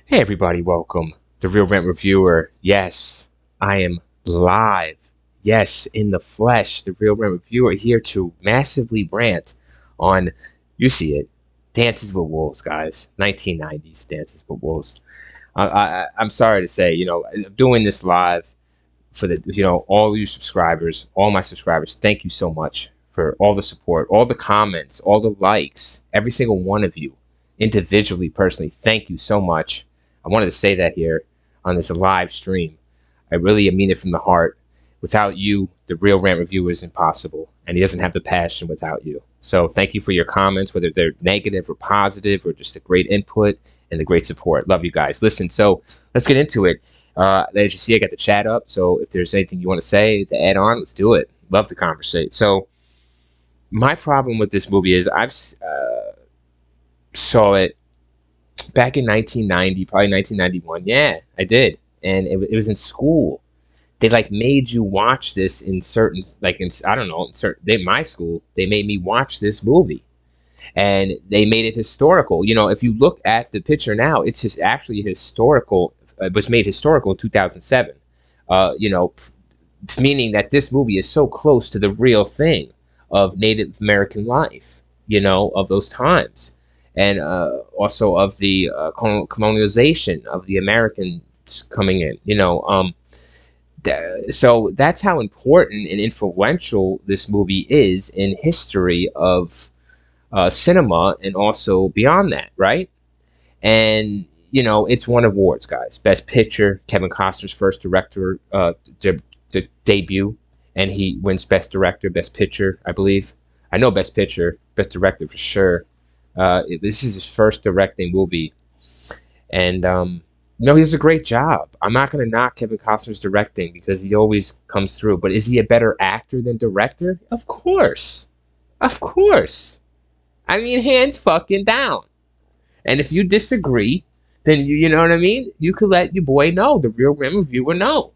Hey everybody, welcome. The Real Rent Reviewer. Yes, I am live. Yes, in the flesh. The Real Rent Reviewer here to massively rant on, you see it, Dances with Wolves, guys. 1990s Dances with Wolves. I'm sorry to say, I'm doing this live for all you subscribers, all my subscribers. Thank you so much for all the support, all the comments, all the likes, every single one of you, individually, personally. Thank you so much. I wanted to say that here on this live stream. I really mean it from the heart. Without you, the Real Rant Reviewer is impossible, and he doesn't have the passion without you. So thank you for your comments, whether they're negative or positive or just a great input and the great support. Love you guys. Listen, so let's get into it. As you see, I got the chat up, so if there's anything you want to say to add on, let's do it. Love to conversate. So my problem with this movie is I've saw it back in 1990, probably 1991. Yeah, I did, and it was in school. They like made you watch this in certain, like in I don't know, in certain. My school, they made me watch this movie, and they made it historical. If you look at the picture now, it's just actually historical. It was made historical in 2007. Meaning that this movie is so close to the real thing of Native American life, of those times, and also of the colonialization of the Americans coming in, so that's how important and influential this movie is in history of cinema and also beyond that, right? And it's won awards, guys. Best Picture, Kevin Costner's first director debut, and he wins Best Director, Best Picture, I believe. I know Best Picture, Best Director for sure. This is his first directing movie, and he does a great job. I'm not going to knock Kevin Costner's directing because he always comes through. But is he a better actor than director? Of course, of course. I mean, hands fucking down. And if you disagree, then you know what I mean. You could let your boy know, the Real Rem Reviewer, know.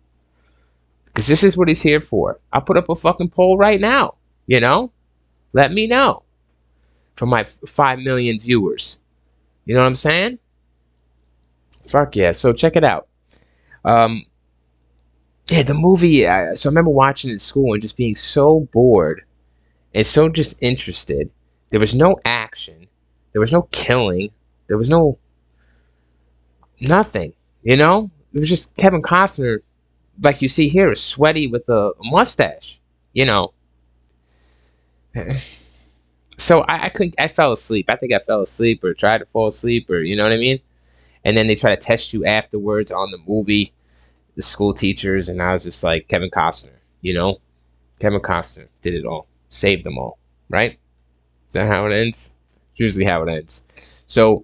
Because this is what he's here for. I'll put up a fucking poll right now. Let me know. For my 5 million viewers. You know what I'm saying? Fuck yeah. So check it out. Yeah, the movie. So I remember watching it in school and just being so bored and so just interested. There was no action. There was no killing. There was no nothing. It was just Kevin Costner, like you see here, is sweaty with a mustache. So I couldn't. I fell asleep. I think I fell asleep or tried to fall asleep, or you know what I mean. And then they try to test you afterwards on the movie, the school teachers, and I was just like, Kevin Costner. Kevin Costner did it all, saved them all, right? Is that how it ends? It's usually how it ends. So,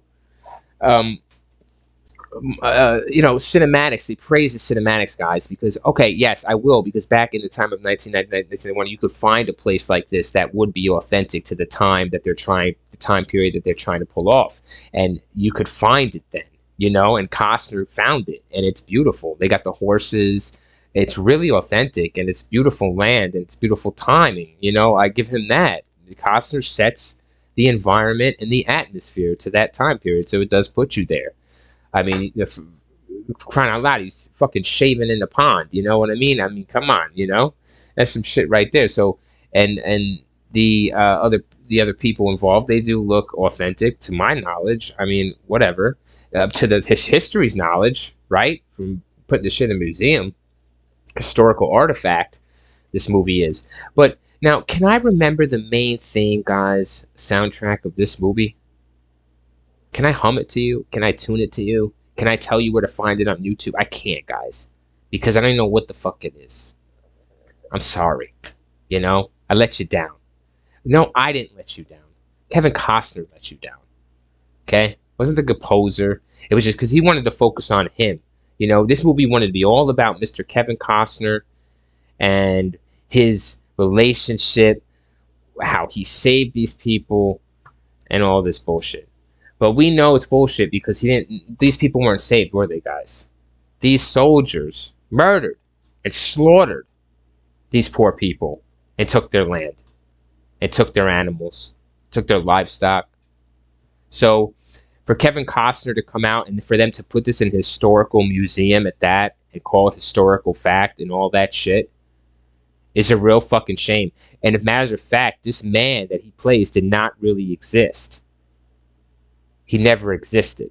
cinematics. They praise the cinematics, guys, because okay, yes, I will, because back in the time of 1999, 1991, you could find a place like this that would be authentic to the time period that they're trying to pull off, and you could find it then, and Costner found it, and it's beautiful. They got the horses. It's really authentic, and it's beautiful land, and it's beautiful timing. I give him that. Costner sets the environment and the atmosphere to that time period, so it does put you there. I mean, if crying out loud, he's fucking shaving in the pond. You know what I mean? I mean, come on, that's some shit right there. So, and the other people involved, they do look authentic to my knowledge. I mean, whatever, to his history's knowledge, right? From putting the shit in a museum, historical artifact. This movie is. But now, can I remember the main theme, guys? Soundtrack of this movie? Can I hum it to you? Can I tune it to you? Can I tell you where to find it on YouTube? I can't, guys, because I don't know what the fuck it is. I'm sorry. I let you down. No, I didn't let you down. Kevin Costner let you down. Okay? Wasn't the composer. It was just because he wanted to focus on him. This movie wanted to be all about Mr. Kevin Costner and his relationship, how he saved these people, and all this bullshit. But we know it's bullshit because these people weren't saved, were they, guys? These soldiers murdered and slaughtered these poor people and took their land and took their animals, took their livestock. So For Kevin Costner to come out and for them to put this in a historical museum at that and call it historical fact and all that shit is a real fucking shame. And as a matter of fact, this man that he plays did not really exist. He never existed.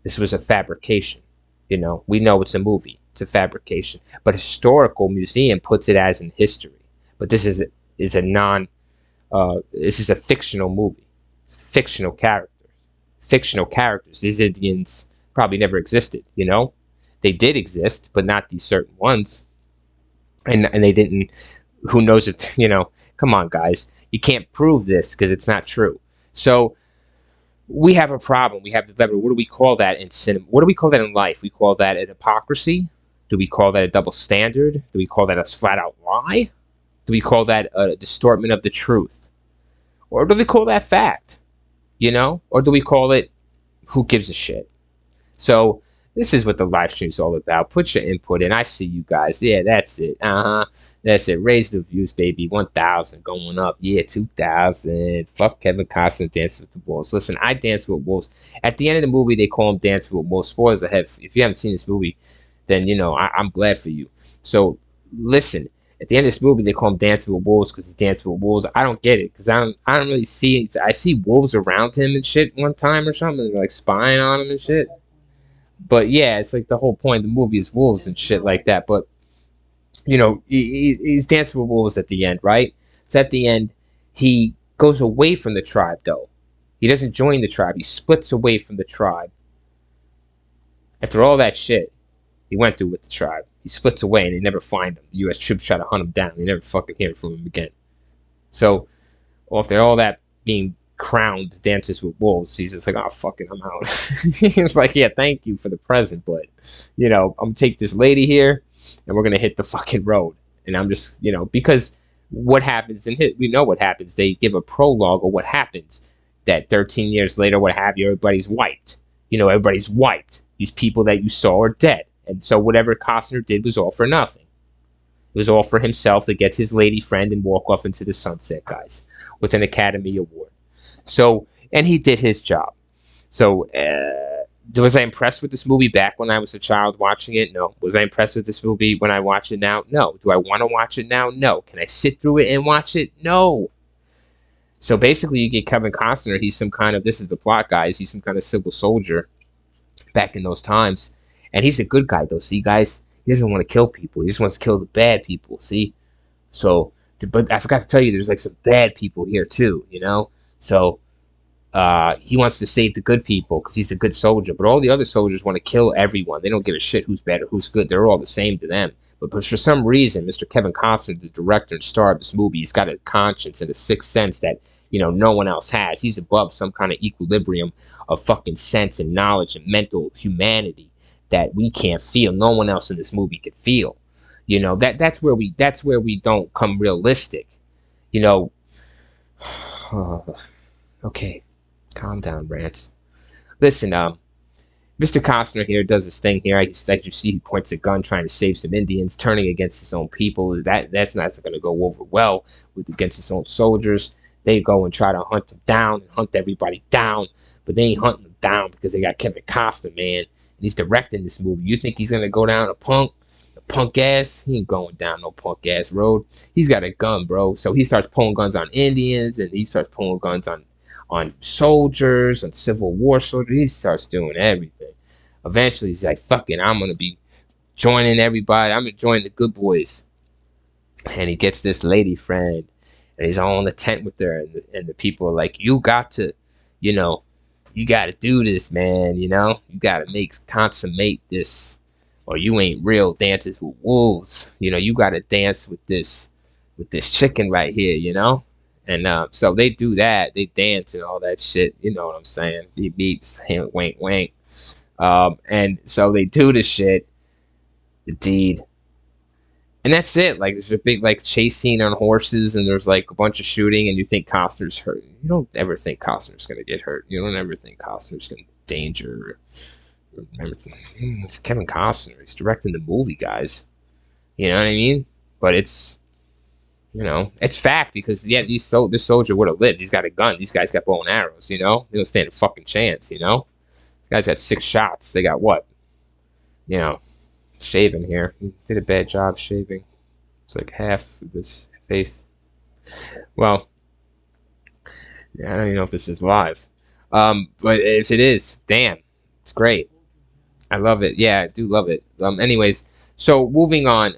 This was a fabrication. You know, we know it's a movie. It's a fabrication. But historical museum puts it as in history. But this is a non. This is a fictional movie. It's fictional characters. Fictional characters. These Indians probably never existed. You know, they did exist, but not these certain ones. And they didn't. Who knows if you know? Come on, guys. You can't prove this because it's not true. So we have a problem. We have the level. What do we call that in cinema? What do we call that in life? We call that an hypocrisy. Do we call that a double standard? Do we call that a flat out lie? Do we call that a distortment of the truth? Or do we call that fact? You know? Or do we call it who gives a shit? So this is what the live stream is all about. Put your input in. I see you guys. Yeah, that's it. That's it. Raise the views, baby. 1,000 going up. Yeah, 2,000. Fuck Kevin Costner dancing with the wolves. Listen, I dance with wolves. At the end of the movie, they call him Dancing with Wolves. Spoilers ahead. If you haven't seen this movie, then, you know, I'm glad for you. So, listen. At the end of this movie, they call him Dancing with Wolves because he's dancing with wolves. I don't get it because I don't really see it. I see wolves around him and shit one time or something. And they're like spying on him and shit. But yeah, it's like the whole point of the movie is wolves and shit like that. But, you know, he's dancing with wolves at the end, right? So at the end, he goes away from the tribe, though. He doesn't join the tribe. He splits away from the tribe. After all that shit he went through with the tribe, he splits away and they never find him. The U.S. troops try to hunt him down. They never fucking hear from him again. So after all that being crowned dances with wolves, he's just like, oh fuck it, I'm out. He's like, yeah, thank you for the present, but you know, I'm gonna take this lady here and we're gonna hit the fucking road. And I'm just, you know, because what happens we know what happens. They give a prologue of what happens, that 13 years later, what have you, everybody's wiped. You know, everybody's wiped. These people that you saw are dead. And so whatever Costner did was all for nothing. It was all for himself to get his lady friend and walk off into the sunset, guys, with an Academy Award. So, and he did his job. So, was I impressed with this movie back when I was a child watching it? No. Was I impressed with this movie when I watch it now? No. Do I want to watch it now? No. Can I sit through it and watch it? No. So basically, you get Kevin Costner. He's some kind of, this is the plot, guys. He's some kind of civil soldier back in those times. And he's a good guy, though. See, guys, he doesn't want to kill people. He just wants to kill the bad people, see? So, but I forgot to tell you, there's like some bad people here, too, you know? So, he wants to save the good people because he's a good soldier. But all the other soldiers want to kill everyone. They don't give a shit who's bad or who's good. They're all the same to them. But for some reason, Mr. Kevin Costner, the director and star of this movie, he's got a conscience and a sixth sense that, you know, no one else has. He's above some kind of equilibrium of fucking sense and knowledge and mental humanity that we can't feel. No one else in this movie could feel. You know, that's where we don't come realistic. You know, okay, calm down, Rant. Listen, Mr. Costner here does this thing here. As you see, he points a gun trying to save some Indians, turning against his own people. That's not going to go over well against his own soldiers. They go and try to hunt them down and hunt everybody down, but they ain't hunting them down because they got Kevin Costner, man. And he's directing this movie. You think he's going to go down a punk ass? He ain't going down no punk ass road. He's got a gun, bro. So he starts pulling guns on Indians, and he starts pulling guns on soldiers, on Civil War soldiers. He starts doing everything. Eventually, he's like, fuck it, I'm going to be joining everybody. I'm going to join the good boys. And he gets this lady friend, and he's all in the tent with her, and the people are like, you got to, you know, you got to do this, man, you know? You got to consummate this, or you ain't real dances with wolves. You know, you got to dance with this chicken right here, you know? And so they do that. They dance and all that shit. You know what I'm saying? Beep, beeps, hint, wink, wink. And so they do the shit, the deed. And that's it. Like, there's a big, like, chase scene on horses, and there's, like, a bunch of shooting, and you think Costner's hurt. You don't ever think Costner's going to get hurt. You don't ever think Costner's going to danger or everything. It's Kevin Costner. He's directing the movie, guys. You know what I mean? But it's, you know, it's fact, because, yeah, this soldier would have lived. He's got a gun. These guys got bow and arrows, you know? They don't stand a fucking chance, you know? Guy's got 6 shots. They got what? You know, shaving here. He did a bad job shaving. It's like half of his face. Well, I don't even know if this is live. But if it is, damn, it's great. I love it. Yeah, I do love it. Anyways, so moving on.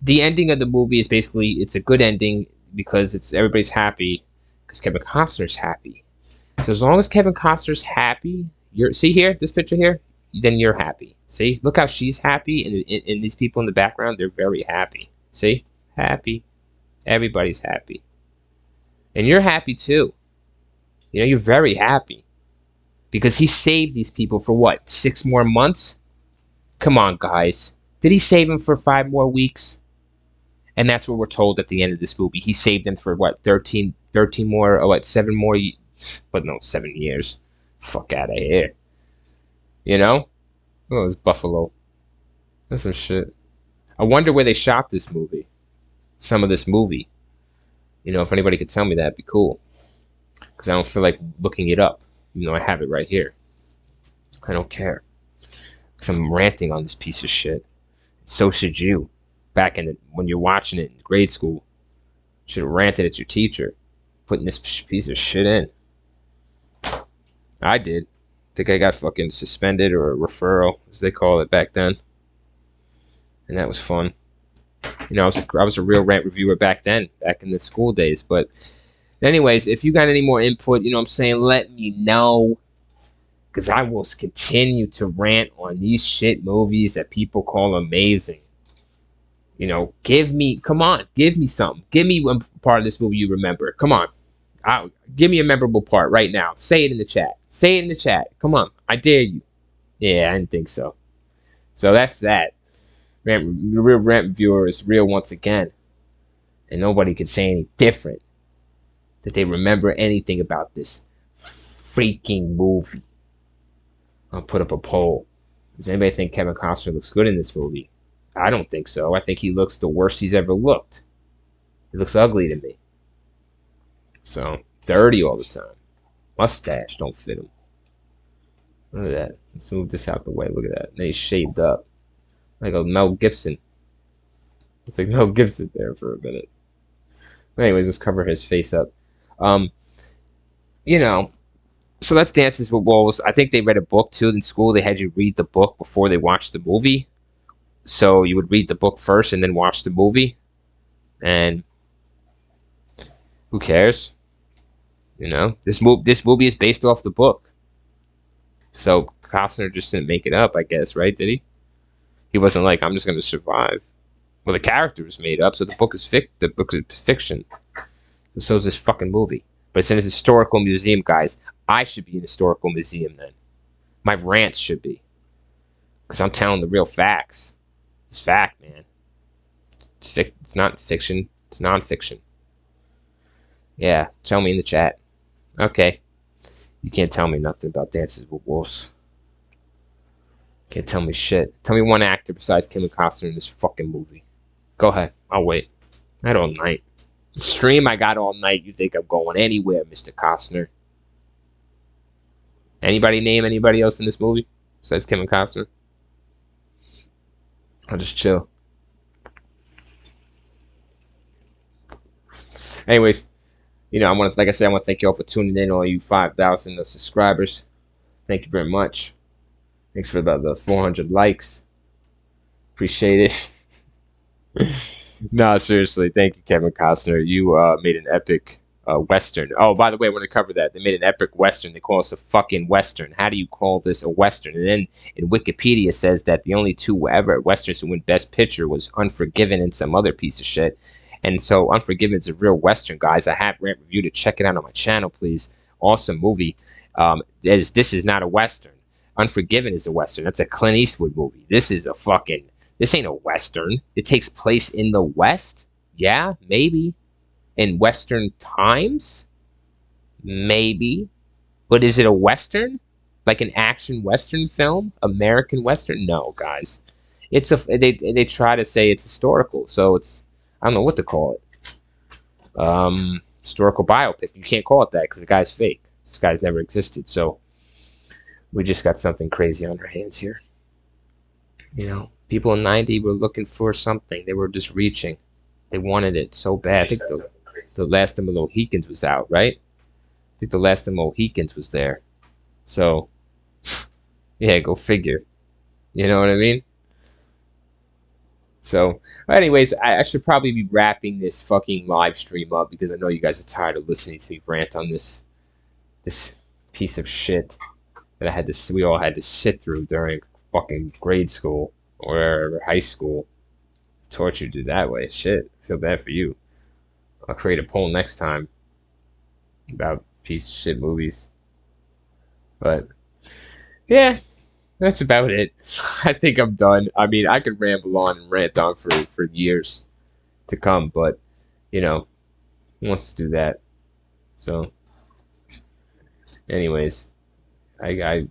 The ending of the movie is basically it's a good ending because it's everybody's happy because Kevin Costner's happy. So as long as Kevin Costner's happy, you're see here this picture here, then you're happy. See, look how she's happy, and these people in the background they're very happy. See, happy. Everybody's happy, and you're happy too. You know, you're very happy because he saved these people for what 6 more months. Come on, guys. Did he save them for 5 more weeks? And that's what we're told at the end of this movie. He saved them for what 13 more, or what 7 more, but no, 7 years. Fuck out of here. You know? Oh, it's Buffalo. That's some shit. I wonder where they shot this movie. Some of this movie. You know, if anybody could tell me that, it'd be cool. Because I don't feel like looking it up. Even though I have it right here. I don't care. Because I'm ranting on this piece of shit. So should you. Back in when you're watching it in grade school, should have ranted at your teacher, putting this piece of shit in. I did. Think I got fucking suspended or a referral, as they call it back then. And that was fun. You know, I was a real rant reviewer back then, back in the school days. But anyways, if you got any more input, you know what I'm saying, let me know. Because I will continue to rant on these shit movies that people call amazing. You know, come on, give me something. Give me one part of this movie you remember. Come on. Give me a memorable part right now. Say it in the chat. Say it in the chat. Come on. I dare you. Yeah, I didn't think so. So that's that. The real rant reviewer is real once again. And nobody can say any different. That they remember anything about this freaking movie. I'll put up a poll. Does anybody think Kevin Costner looks good in this movie? I don't think so. I think he looks the worst he's ever looked. He looks ugly to me. So, dirty all the time. Mustache don't fit him. Look at that. Let's move this out the way. Look at that. And he's shaved up. Like a Mel Gibson. It's like Mel Gibson there for a minute. But anyways, let's cover his face up. You know, so that's Dances with Wolves. I think they read a book too in school. They had you read the book before they watched the movie. So you would read the book first and then watch the movie. And who cares? You know, this movie is based off the book. So Costner just didn't make it up, I guess, right? Did he? He wasn't like, I'm just going to survive. Well, the character was made up, so the book is fiction. So is this fucking movie. But it's in a historical museum, guys. I should be in a historical museum then. My rants should be. Because I'm telling the real facts. It's fact, man. It's not fiction. It's non-fiction. Yeah, tell me in the chat. Okay. You can't tell me nothing about Dances with Wolves. Can't tell me shit. Tell me one actor besides Kevin Costner in this fucking movie. Go ahead. I'll wait. I had all night. The stream I got all night. You think I'm going anywhere, Mr. Costner? Anybody name anybody else in this movie besides Kevin Costner? I'll just chill. Anyways, you know, like I said, I want to thank you all for tuning in, all you 5,000 subscribers. Thank you very much. Thanks for about the 400 likes. Appreciate it. No, seriously, thank you, Kevin Costner. You made an epic Western. Oh, by the way, I want to cover that. They made an epic Western. They call us a fucking Western. How do you call this a Western? And then in Wikipedia says that the only 2 ever Westerns who win Best Picture was Unforgiven and some other piece of shit. And so Unforgiven is a real Western, guys. I have Rant Review to check it out on my channel, please. Awesome movie. This is not a Western. Unforgiven is a Western. That's a Clint Eastwood movie. This ain't a Western. It takes place in the West? Yeah, maybe. In Western times? Maybe. But is it a Western? Like an action Western film? American Western? No, guys. They try to say it's historical, so it's, I don't know what to call it. Historical biopic. You can't call it that because the guy's fake. This guy's never existed. So we just got something crazy on our hands here. You know, people in '90 were looking for something. They were just reaching. They wanted it so bad. I think the Last of the Mohicans was out, right? I think the Last of the Mohicans was there. So, yeah, go figure. You know what I mean? So, anyways, I should probably be wrapping this fucking live stream up because I know you guys are tired of listening to me rant on this piece of shit that we all had to sit through during fucking grade school or high school. Tortured you that way. Shit. I feel bad for you. I'll create a poll next time about piece of shit movies. But yeah, that's about it. I think I'm done. I mean, I could ramble on and rant on for years to come, but you know, who wants to do that? So, anyways, I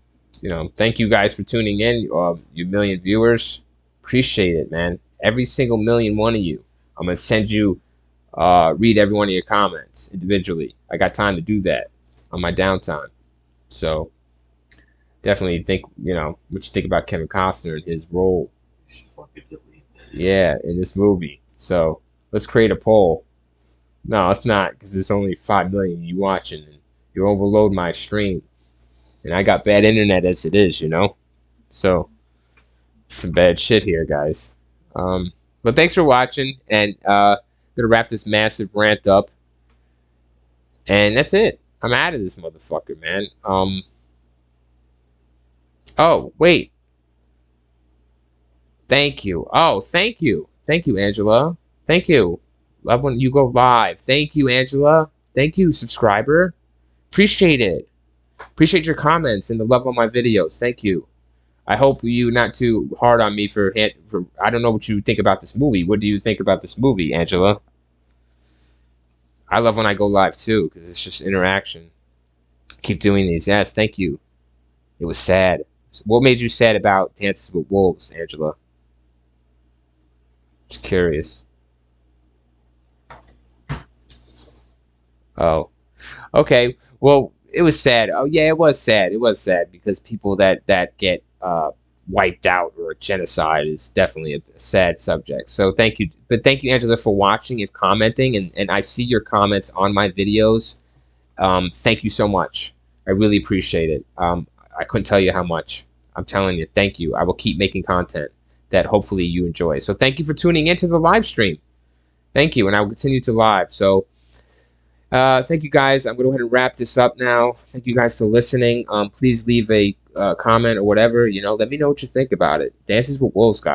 thank you guys for tuning in. You million viewers, appreciate it, man. Every single million one of you. I'm gonna send you, read every one of your comments individually. I got time to do that on my downtime. So definitely think, what you think about Kevin Costner and his role. Yeah, in this movie. So let's create a poll. No, it's not, because there's only 5 million you watching, and you overload my stream. And I got bad internet as it is, So, some bad shit here, guys. But thanks for watching, and I'm gonna wrap this massive rant up. And that's it. I'm out of this motherfucker, man. Oh, wait. Thank you. Oh, thank you. Thank you, Angela. Thank you. Love when you go live. Thank you, Angela. Thank you, subscriber. Appreciate it. Appreciate your comments and the love on my videos. Thank you. I hope you not too hard on me for I don't know what you think about this movie. What do you think about this movie, Angela? I love when I go live too, because it's just interaction. Keep doing these. Yes, thank you. It was sad. What made you sad about Dances with Wolves, Angela? Just curious. Oh. Okay. Well, it was sad. Oh yeah, it was sad. It was sad because people that get wiped out or genocide is definitely a sad subject. So thank you, but thank you, Angela, for watching and commenting, and I see your comments on my videos. Thank you so much. I really appreciate it. I couldn't tell you how much. I'm telling you, thank you. I will keep making content that hopefully you enjoy. So thank you for tuning into the live stream. Thank you, and I will continue to live. So. Thank you guys. I'm going to go ahead and wrap this up now. Thank you guys for listening. Please leave a comment or whatever. Let me know what you think about it. Dances with Wolves, guys.